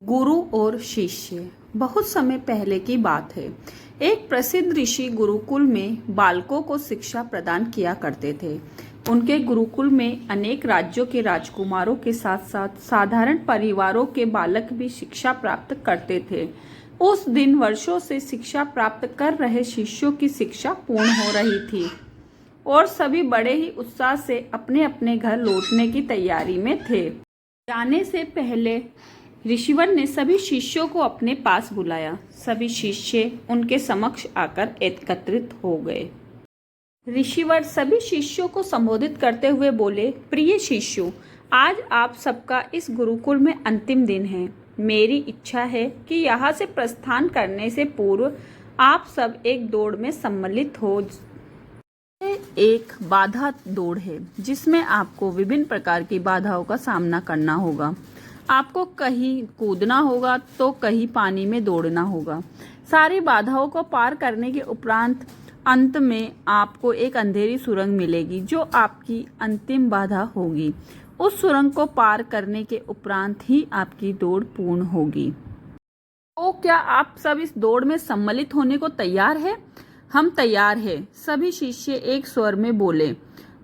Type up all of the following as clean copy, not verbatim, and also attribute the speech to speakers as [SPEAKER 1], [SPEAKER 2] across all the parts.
[SPEAKER 1] गुरु और शिष्य। बहुत समय पहले की बात है। एक प्रसिद्ध ऋषि गुरुकुल में बालकों को शिक्षा प्रदान किया करते थे। उनके गुरुकुल में अनेक राज्यों के राजकुमारों के साथ साथ साधारण परिवारों के बालक भी शिक्षा प्राप्त करते थे। उस दिन वर्षों से शिक्षा प्राप्त कर रहे शिष्यों की शिक्षा पूर्ण हो रही थी और सभी बड़े ही उत्साह से अपने अपने घर लौटने की तैयारी में थे। जाने से पहले ऋषिवर ने सभी शिष्यों को अपने पास बुलाया। सभी शिष्य उनके समक्ष आकर एकत्रित हो गए। ऋषिवर सभी शिष्यों को संबोधित करते हुए बोले, प्रिय शिष्यों, आज आप सबका इस गुरुकुल में अंतिम दिन है। मेरी इच्छा है कि यहाँ से प्रस्थान करने से पूर्व आप सब एक दौड़ में सम्मिलित हो। एक बाधा दौड़ है जिसमें आपको विभिन्न प्रकार की बाधाओं का सामना करना होगा। आपको कहीं कूदना होगा तो कहीं पानी में दौड़ना होगा। सारी बाधाओं को पार करने के उपरांत अंत में आपको एक अंधेरी सुरंग मिलेगी जो आपकी अंतिम बाधा होगी। उस सुरंग को पार करने के उपरांत ही आपकी दौड़ पूर्ण होगी। तो क्या आप सब इस दौड़ में सम्मिलित होने को तैयार है? हम तैयार हैं, सभी शिष्य एक स्वर में बोले।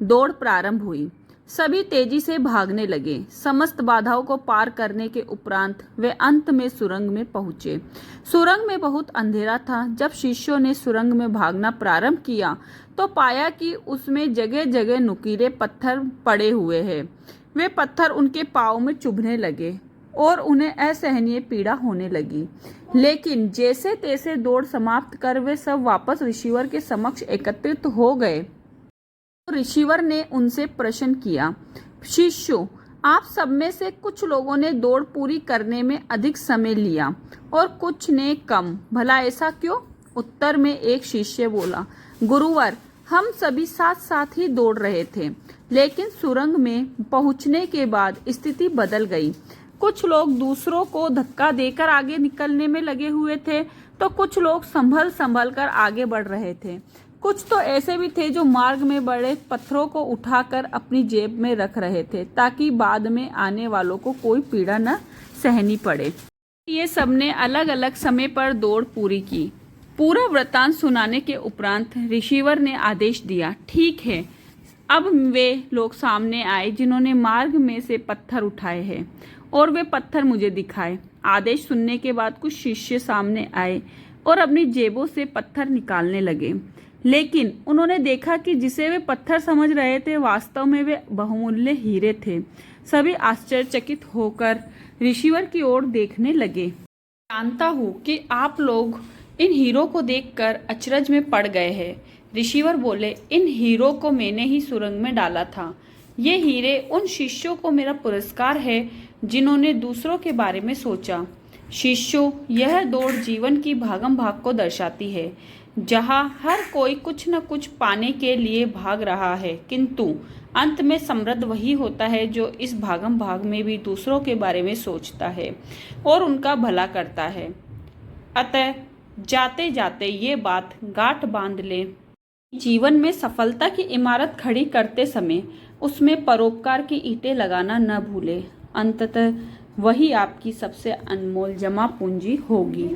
[SPEAKER 1] दौड़ प्रारंभ हुई। सभी तेजी से भागने लगे। समस्त बाधाओं को पार करने के उपरांत वे अंत में सुरंग में पहुंचे। सुरंग में बहुत अंधेरा था। जब शिष्यों ने सुरंग में भागना प्रारंभ किया तो पाया कि उसमें जगह जगह नुकीले पत्थर पड़े हुए हैं। वे पत्थर उनके पाँव में चुभने लगे और उन्हें असहनीय पीड़ा होने लगी। लेकिन जैसे तैसे दौड़ समाप्त कर वे सब वापस ऋषिवर के समक्ष एकत्रित हो गए। ऋषिवर ने उनसे प्रश्न किया, शिष्यों, आप सब में से कुछ लोगों ने दौड़ पूरी करने में अधिक समय लिया और कुछ ने कम। भला ऐसा क्यों? उत्तर में एक शिष्य बोला, गुरुवर, हम सभी साथ साथ ही दौड़ रहे थे, लेकिन सुरंग में पहुंचने के बाद स्थिति बदल गई। कुछ लोग दूसरों को धक्का देकर आगे निकलने में लगे हुए थे तो कुछ लोग संभल कर आगे बढ़ रहे थे। कुछ तो ऐसे भी थे जो मार्ग में बड़े पत्थरों को उठाकर अपनी जेब में रख रहे थे ताकि बाद में आने वालों को कोई पीड़ा न सहनी पड़े। ये सबने अलग अलग समय पर दौड़ पूरी की। पूरा वृत्तांत सुनाने के उपरांत ऋषिवर ने आदेश दिया, ठीक है, अब वे लोग सामने आए जिन्होंने मार्ग में से पत्थर उठाए हैं और वे पत्थर मुझे दिखाए। आदेश सुनने के बाद कुछ शिष्य सामने आए और अपनी जेबों से पत्थर निकालने लगे, लेकिन उन्होंने देखा कि जिसे वे पत्थर समझ रहे थे वास्तव में वे बहुमूल्य हीरे थे। सभी आश्चर्यचकित होकर ऋषिवर की ओर देखने लगे। जानता हूँ कि आप लोग इन हीरों को देखकर अचरज में पड़ गए हैं। ऋषिवर बोले, इन हीरों को मैंने ही सुरंग में डाला था। ये हीरे उन शिष्यों को मेरा पुरस्कार है जिन्होंने दूसरों के बारे में सोचा। शिष्यों, यह दौड़ जीवन की भागम भाग को दर्शाती है, जहाँ हर कोई कुछ न कुछ पाने के लिए भाग रहा है, किंतु अंत में समृद्ध वही होता है जो इस भागम भाग में भी दूसरों के बारे में सोचता है और उनका भला करता है। अतः जाते जाते ये बात गांठ बांध ले, जीवन में सफलता की इमारत खड़ी करते समय उसमें परोपकार की ईंटें लगाना न भूले। अंततः वही आपकी सबसे अनमोल जमा पूंजी होगी।